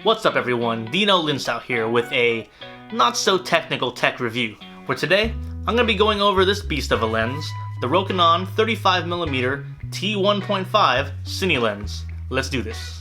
What's up everyone, Dino Linsao here with a not so technical tech review, where today I'm going to be going over this beast of a lens, the Rokinon 35mm T1.5 Cine lens. Let's do this.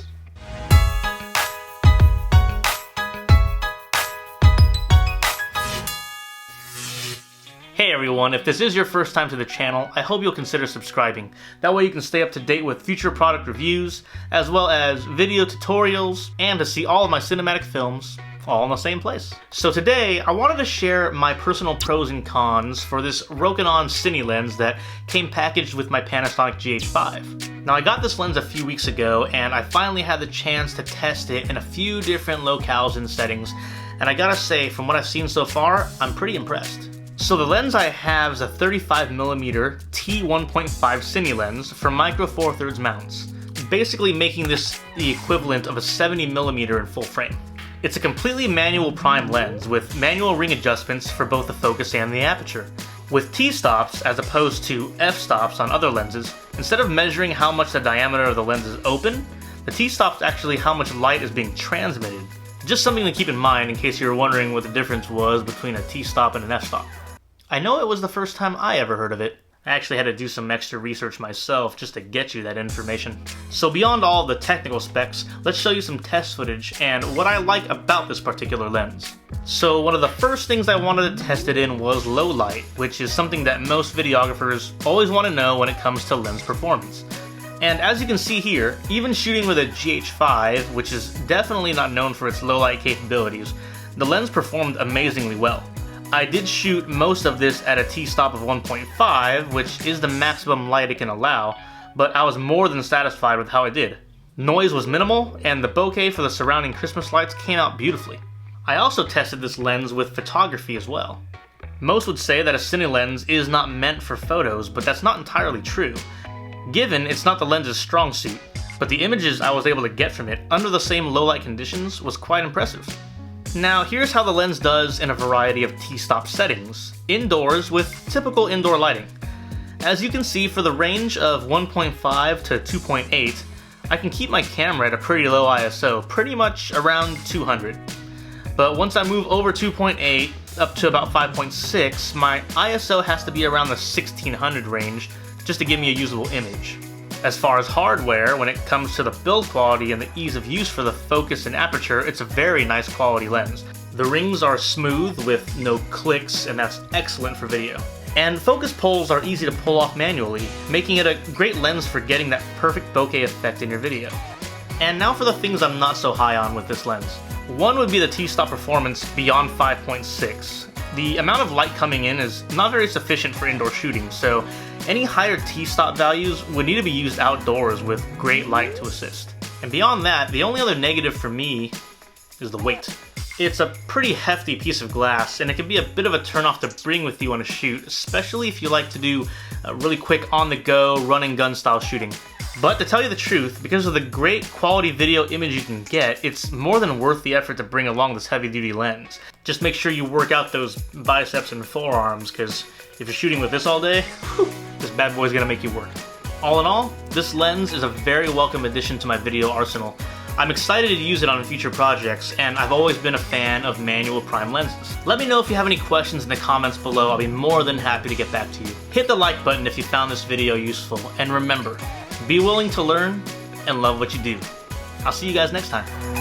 Hey everyone, if this is your first time to the channel, I hope you'll consider subscribing. That way you can stay up to date with future product reviews, as well as video tutorials, and to see all of my cinematic films all in the same place. So today, I wanted to share my personal pros and cons for this Rokinon Cine lens that came packaged with my Panasonic GH5. Now I got this lens a few weeks ago, and I finally had the chance to test it in a few different locales and settings, and I gotta say, from what I've seen so far, I'm pretty impressed. So the lens I have is a 35mm T1.5 Cine lens for micro four thirds mounts, basically making this the equivalent of a 70mm in full frame. It's a completely manual prime lens with manual ring adjustments for both the focus and the aperture. With T-stops as opposed to f-stops on other lenses, instead of measuring how much the diameter of the lens is open, the T-stop's actually how much light is being transmitted. Just something to keep in mind in case you were wondering what the difference was between a T-stop and an f-stop. I know it was the first time I ever heard of it. I actually had to do some extra research myself just to get you that information. So beyond all the technical specs, let's show you some test footage and what I like about this particular lens. So one of the first things I wanted to test it in was Lowlight, which is something that most videographers always want to know when it comes to lens performance. And as you can see here, even shooting with a GH5, which is definitely not known for its low light capabilities, the lens performed amazingly well. I did shoot most of this at a T-stop of 1.5, which is the maximum light it can allow, but I was more than satisfied with how I did. Noise was minimal, and the bokeh for the surrounding Christmas lights came out beautifully. I also tested this lens with photography as well. Most would say that a Cine lens is not meant for photos, but that's not entirely true, given it's not the lens's strong suit, but the images I was able to get from it under the same low light conditions was quite impressive. Now here's how the lens does in a variety of T-stop settings, indoors with typical indoor lighting. As you can see, for the range of 1.5 to 2.8, I can keep my camera at a pretty low ISO, pretty much around 200. But once I move over 2.8 up to about 5.6, my ISO has to be around the 1600 range just to give me a usable image. As far as hardware, when it comes to the build quality and the ease of use for the focus and aperture, it's a very nice quality lens. The rings are smooth with no clicks, and that's excellent for video. And focus pulls are easy to pull off manually, making it a great lens for getting that perfect bokeh effect in your video. And now for the things I'm not so high on with this lens. One would be the T-stop performance beyond 5.6. The amount of light coming in is not very sufficient for indoor shooting, so any higher T-stop values would need to be used outdoors with great light to assist. And beyond that, the only other negative for me is the weight. It's a pretty hefty piece of glass, and it can be a bit of a turnoff to bring with you on a shoot, especially if you like to do really quick on-the-go, run-and-gun style shooting. But to tell you the truth, because of the great quality video image you can get, it's more than worth the effort to bring along this heavy-duty lens. Just make sure you work out those biceps and forearms, because if you're shooting with this all day, this bad boy's gonna make you work. All in all, this lens is a very welcome addition to my video arsenal. I'm excited to use it on future projects, and I've always been a fan of manual prime lenses. Let me know if you have any questions in the comments below. I'll be more than happy to get back to you. Hit the like button if you found this video useful, and remember, be willing to learn and love what you do. I'll see you guys next time.